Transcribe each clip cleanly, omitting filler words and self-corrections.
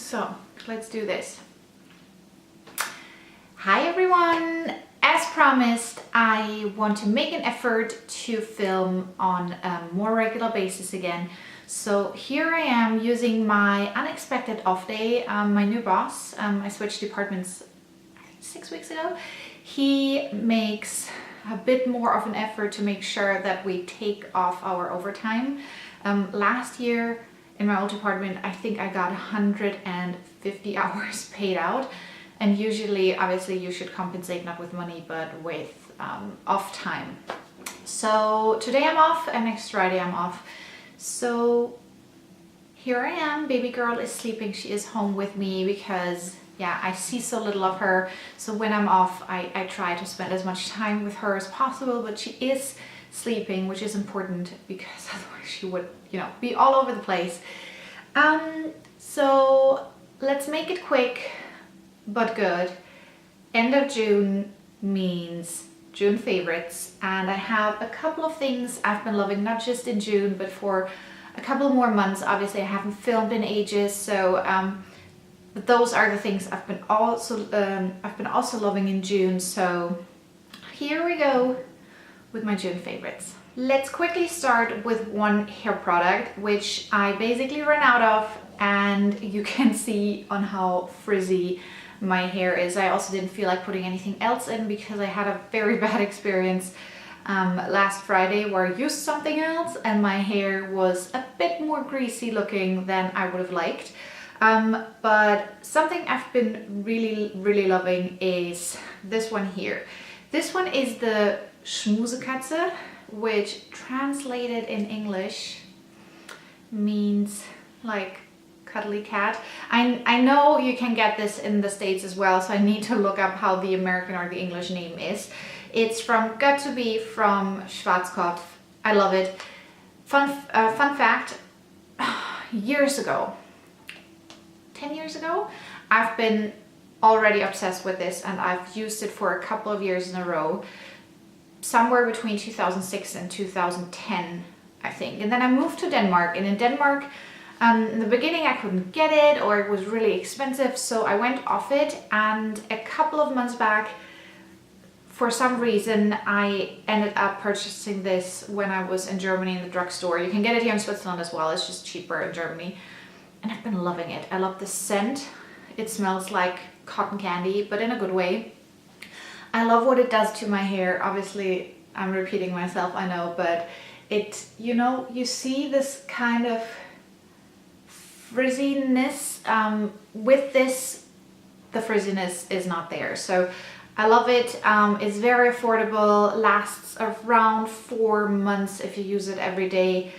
So let's do this. Hi everyone! As promised, I want to make an effort to film on a more regular basis again. So here I am using my unexpected off day. My new boss, I switched departments I think 6 weeks ago. He makes a bit more of an effort to make sure that we take off our overtime. Last year in my old department, I think I got 150 hours paid out. And usually, obviously, you should compensate not with money, but with off time. So today I'm off and next Friday I'm off. So here I am, baby girl is sleeping. She is home with me because, yeah, I see so little of her. So when I'm off, I try to spend as much time with her as possible, but she is sleeping, which is important because otherwise she would, be all over the place. So let's make it quick but good. End of June means June favorites, and I have a couple of things I've been loving, not just in June but for a couple more months. Obviously I haven't filmed in ages, so but those are the things I've been also loving in June. So here we go with my June favorites. Let's quickly start with one hair product which I basically ran out of, and you can see on how frizzy my hair is. I also didn't feel like putting anything else in because I had a very bad experience last Friday where I used something else and my hair was a bit more greasy looking than I would have liked. But something I've been really loving is this one here. This one is the Schmusekatze, which translated in English means like cuddly cat. I know you can get this in the States as well, so I need to look up how the American or the English name is. It's from Got to Be from Schwarzkopf. I love it. Fun fact, years ago, 10 years ago, I've been already obsessed with this and I've used it for a couple of years in a row, somewhere between 2006 and 2010, I think. And then I moved to Denmark, and in Denmark, in the beginning I couldn't get it or it was really expensive, so I went off it, and a couple of months back, for some reason, I ended up purchasing this when I was in Germany in the drugstore. You can get it here in Switzerland as well, it's just cheaper in Germany. And I've been loving it. I love the scent. It smells like cotton candy, but in a good way. I love what it does to my hair. Obviously, I'm repeating myself, I know, but it, you see this kind of frizziness. With this, the frizziness is not there. So I love it. It's very affordable, lasts around 4 months if you use it every day.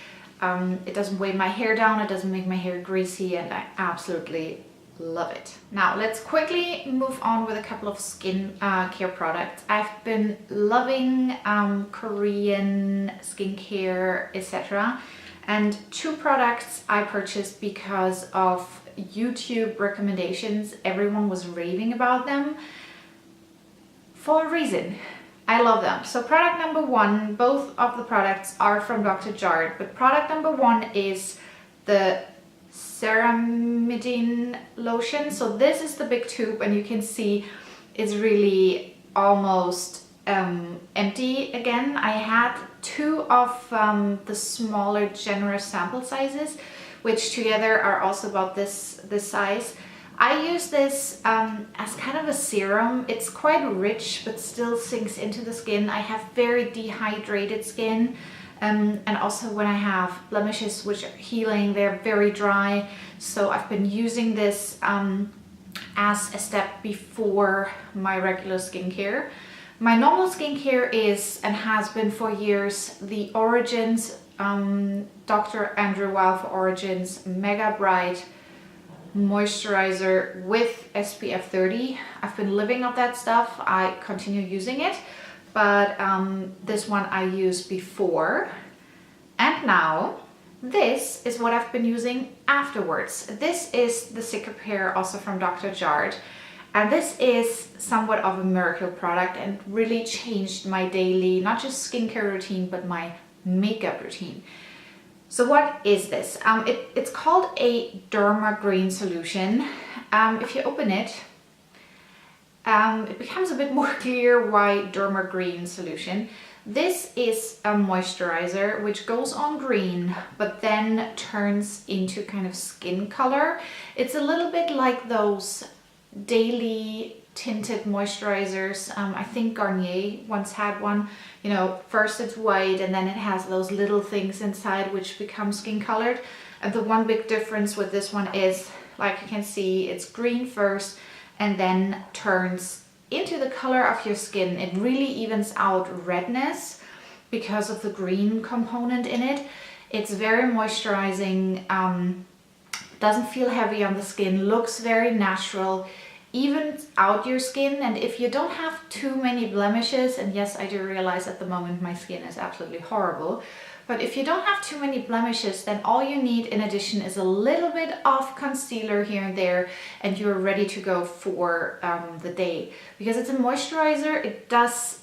It doesn't weigh my hair down, it doesn't make my hair greasy, and I absolutely love it. Now let's quickly move on with a couple of skin care products. I've been loving Korean skincare, etc. And 2 products I purchased because of YouTube recommendations. Everyone was raving about them for a reason. I love them. So product number 1, both of the products are from Dr. Jart, but product number 1 is the Ceramidin lotion. So this is the big tube, and you can see it's really almost empty again. I had 2 of the smaller generous sample sizes, which together are also about this size. I use this as kind of a serum. It's quite rich but still sinks into the skin. I have very dehydrated skin, and also when I have blemishes which are healing, they're very dry. So I've been using this as a step before my regular skincare. My normal skincare is, and has been for years, the Origins, Dr. Andrew Weil for Origins Mega Bright moisturizer with SPF 30. I've been living off that stuff. I continue using it, but this one I used before, and now this is what I've been using afterwards. This is the Cicapair, also from Dr. Jart, and this is somewhat of a miracle product and really changed my daily, not just skincare routine, but my makeup routine. So what is this? It's called a Derma Green Solution. If you open it, it becomes a bit more clear why Derma Green Solution. This is a moisturizer which goes on green but then turns into kind of skin color. It's a little bit like those daily tinted moisturizers. I think Garnier once had one. You know, first it's white and then it has those little things inside which become skin colored. And the one big difference with this one is, like you can see, it's green first and then turns into the color of your skin. It really evens out redness because of the green component in it. It's very moisturizing, doesn't feel heavy on the skin, looks very natural, evens out your skin. And if you don't have too many blemishes, and yes, I do realize at the moment my skin is absolutely horrible, but if you don't have too many blemishes, then all you need in addition is a little bit of concealer here and there, and you're ready to go for the day. Because it's a moisturizer, it does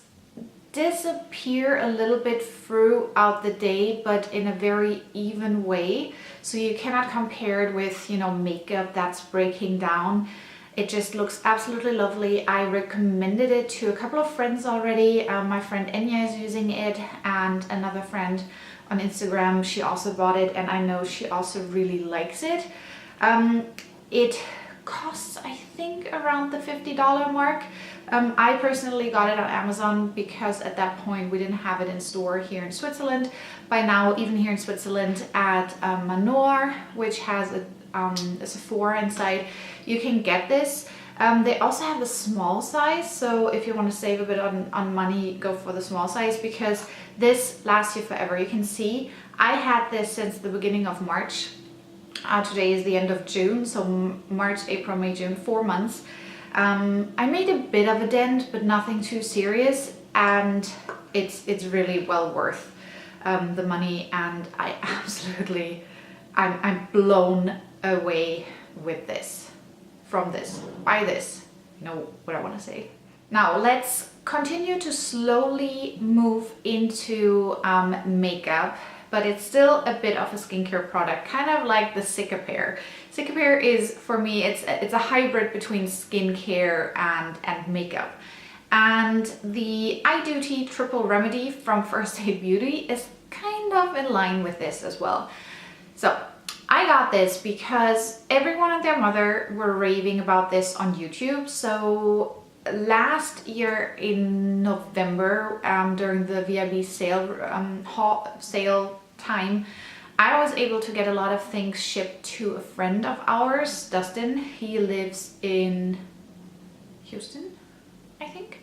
disappear a little bit throughout the day, but in a very even way. So you cannot compare it with, you know, makeup that's breaking down. It just looks absolutely lovely. I recommended it to a couple of friends already. My friend Enya is using it, and another friend on Instagram, she also bought it, and I know she also really likes it. It costs, I think, around the $50 mark. I personally got it on Amazon because at that point we didn't have it in store here in Switzerland. By now, even here in Switzerland at Manor, which has a Sephora inside, you can get this. They also have the small size, so if you want to save a bit on money, go for the small size, because this lasts you forever. You can see I had this since the beginning of March. Today is the end of June, so March, April, May, June, 4 months. I made a bit of a dent, but nothing too serious, and it's really well worth the money, and I'm blown away with this, by this, you know what I want to say. Now let's continue to slowly move into makeup, but it's still a bit of a skincare product, kind of like the Cicapair. Cicapair is, for me, it's a hybrid between skincare and makeup. And the Eye Duty Triple Remedy from First Aid Beauty is kind of in line with this as well. So I got this because everyone and their mother were raving about this on YouTube. So last year in November, during the VIB sale time, I was able to get a lot of things shipped to a friend of ours, Dustin. He lives in Houston, I think.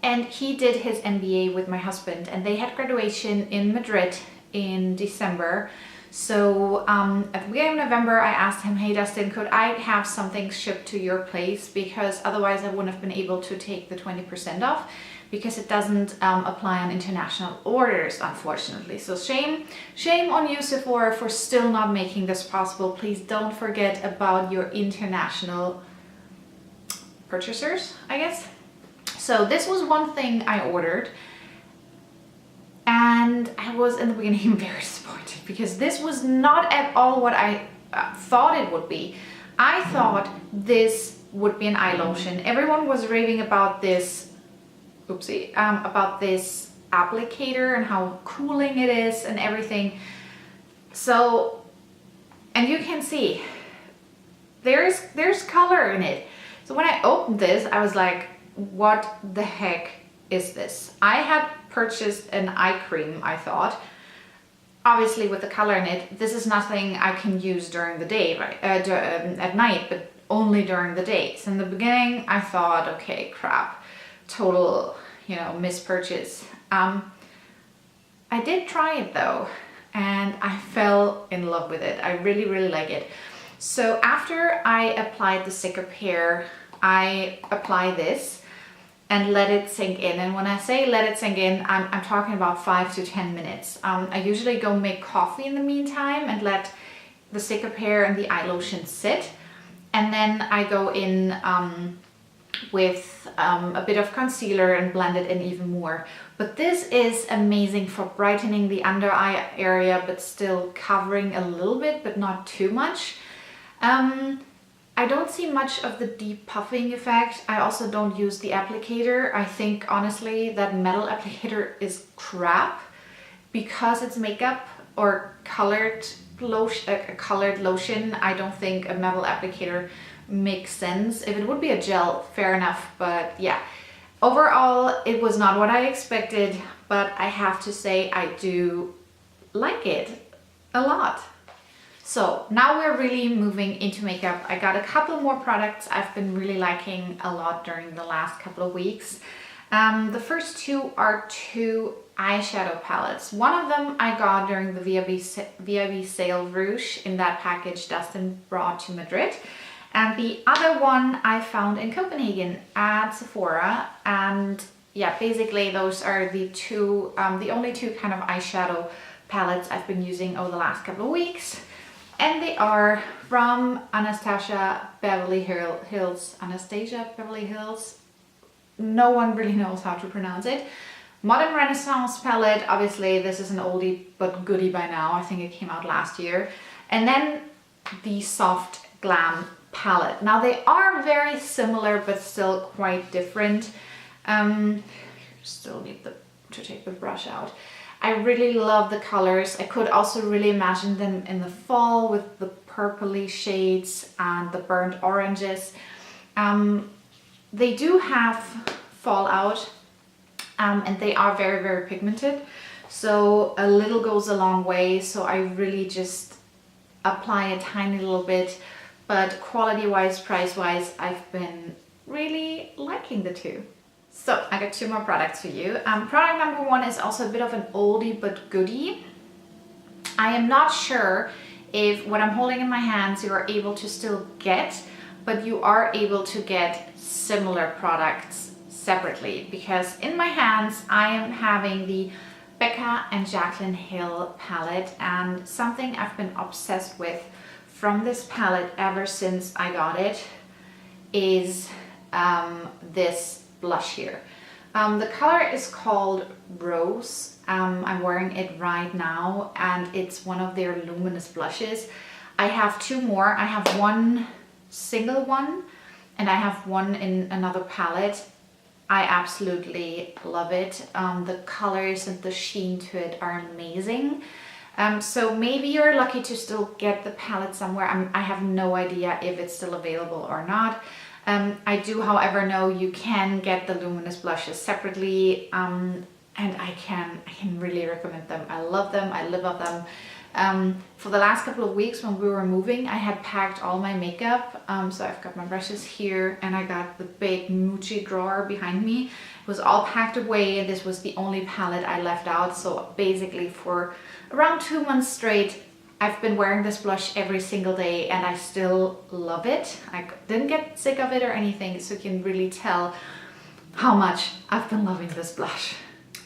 And he did his MBA with my husband, and they had graduation in Madrid in December. So at the beginning of November, I asked him, hey Dustin, could I have something shipped to your place? Because otherwise I wouldn't have been able to take the 20% off, because it doesn't apply on international orders, unfortunately. So shame on you, Sephora, for still not making this possible. Please don't forget about your international purchasers, I guess. So this was one thing I ordered, and I was in the beginning very disappointed because this was not at all what I thought it would be. I thought this would be an eye lotion. Everyone was raving about this, about this applicator and how cooling it is and everything. So, and you can see there's color in it. So when I opened this, I was like, what the heck is this? I had purchased an eye cream, I thought, obviously with the color in it. This is nothing I can use during the day, right? At night, but only during the day. So in the beginning, I thought, okay, crap, total, you know, mispurchase. I did try it though, and I fell in love with it. I really, really like it. So after I applied the Cicapair, I apply this and let it sink in. And when I say let it sink in, I'm talking about 5 to 10 minutes. I usually go make coffee in the meantime and let the Cicapair and the eye lotion sit. And then I go in with a bit of concealer and blend it in even more. But this is amazing for brightening the under eye area, but still covering a little bit, but not too much. I don't see much of the deep puffing effect. I also don't use the applicator. I think honestly that metal applicator is crap because it's makeup or colored lotion. I don't think a metal applicator makes sense. If it would be a gel, fair enough, but yeah. Overall, it was not what I expected, but I have to say I do like it a lot. So now we're really moving into makeup. I got a couple more products I've been really liking a lot during the last couple of weeks. The first two are two eyeshadow palettes. One of them I got during the VIB sale Rouge in that package Dustin brought to Madrid. And the other one I found in Copenhagen at Sephora. And yeah, basically those are the two, the only two kind of eyeshadow palettes I've been using over the last couple of weeks. And they are from Anastasia Beverly Hills. Anastasia Beverly Hills. No one really knows how to pronounce it. Modern Renaissance palette. Obviously this is an oldie but goodie by now. I think it came out last year. And then the Soft Glam palette. Now they are very similar but still quite different. Still need to take the brush out. I really love the colors. I could also really imagine them in the fall with the purpley shades and the burnt oranges. They do have fallout and they are very, very pigmented. So a little goes a long way. So I really just apply a tiny little bit, but quality-wise, price-wise, I've been really liking the two. So I got two more products for you. Product number one is also a bit of an oldie but goodie. I am not sure if what I'm holding in my hands you are able to still get, but you are able to get similar products separately, because in my hands I am having the Becca and Jacelyn Hill palette, and something I've been obsessed with from this palette ever since I got it is this blush here. The color is called Rose. I'm wearing it right now and it's one of their luminous blushes. I have two more. I have one single one and I have one in another palette. I absolutely love it. The colors and the sheen to it are amazing. So maybe you're lucky to still get the palette somewhere. I have no idea if it's still available or not. I do, however, know you can get the luminous blushes separately, and I can really recommend them. I love them. I live off them. For the last couple of weeks when we were moving, I had packed all my makeup. So I've got my brushes here and I got the big Muji drawer behind me. It was all packed away and this was the only palette I left out. So basically for around 2 months straight, I've been wearing this blush every single day and I still love it. I didn't get sick of it or anything, so you can really tell how much I've been loving this blush.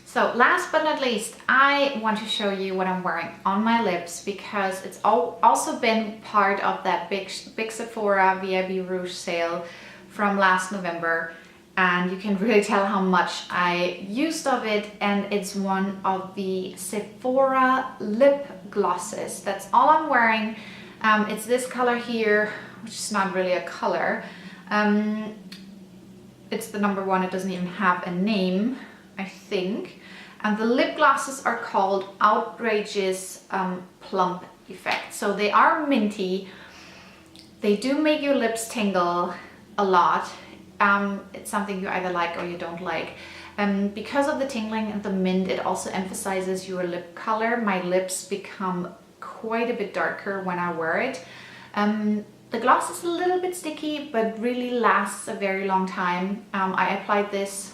So last but not least, I want to show you what I'm wearing on my lips, because it's also been part of that big Sephora VIB Rouge sale from last November. And you can really tell how much I used of it, and it's one of the Sephora lip glosses. That's all I'm wearing. It's this color here, which is not really a color. It's the number one. It doesn't even have a name, I think. And the lip glosses are called Outragous Plump Effect. So they are minty. They do make your lips tingle a lot. It's something you either like or you don't like. Because of the tingling and the mint, it also emphasizes your lip color. My lips become quite a bit darker when I wear it. The gloss is a little bit sticky, but really lasts a very long time. I applied this,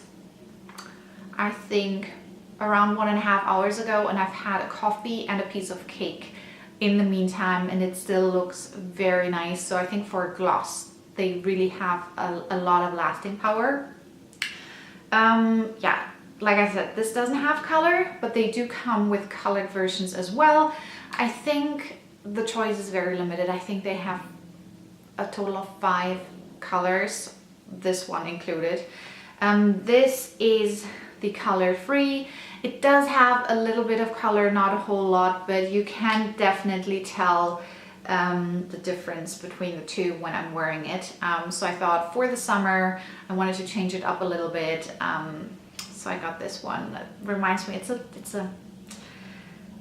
I think, around 1.5 hours ago, and I've had a coffee and a piece of cake in the meantime, and it still looks very nice. So I think for a gloss, they really have a lot of lasting power. Yeah, like I said, this doesn't have color, but they do come with colored versions as well. I think the choice is very limited. I think they have a total of 5 colors, this one included. This is the color free. It does have a little bit of color, not a whole lot, but you can definitely tell the difference between the two when I'm wearing it. So I thought for the summer I wanted to change it up a little bit. So I got this one that reminds me, it's a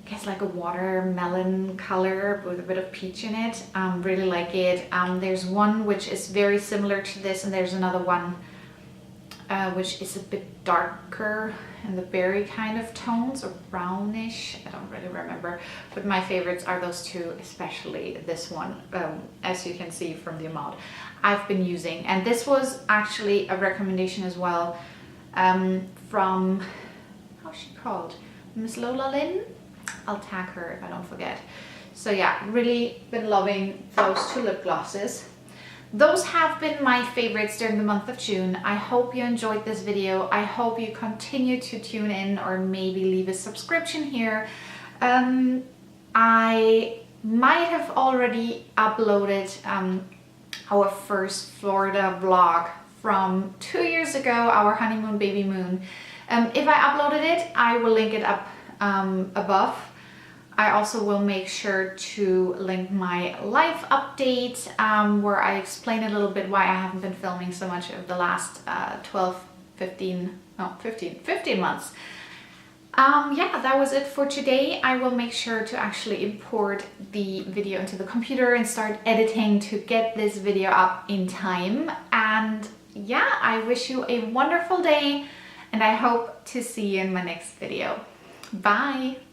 I guess like a watermelon color with a bit of peach in it. Really like it. There's one which is very similar to this, and there's another one which is a bit darker in the berry kind of tones, or brownish. I don't really remember, but my favorites are those two, especially this one, as you can see from the amount I've been using. And this was actually a recommendation as well from, how's she called? Miss Lola Lynn? I'll tag her if I don't forget. So yeah, really been loving those two lip glosses. Those have been my favorites during the month of June. I hope you enjoyed this video. I hope you continue to tune in, or maybe leave a subscription here. I might have already uploaded our first Florida vlog from 2 years ago, our honeymoon baby moon. If I uploaded it, I will link it up above. I also will make sure to link my life update where I explain a little bit why I haven't been filming so much over the last 15 months. Yeah, that was it for today. I will make sure to actually import the video into the computer and start editing to get this video up in time. And yeah, I wish you a wonderful day, and I hope to see you in my next video. Bye!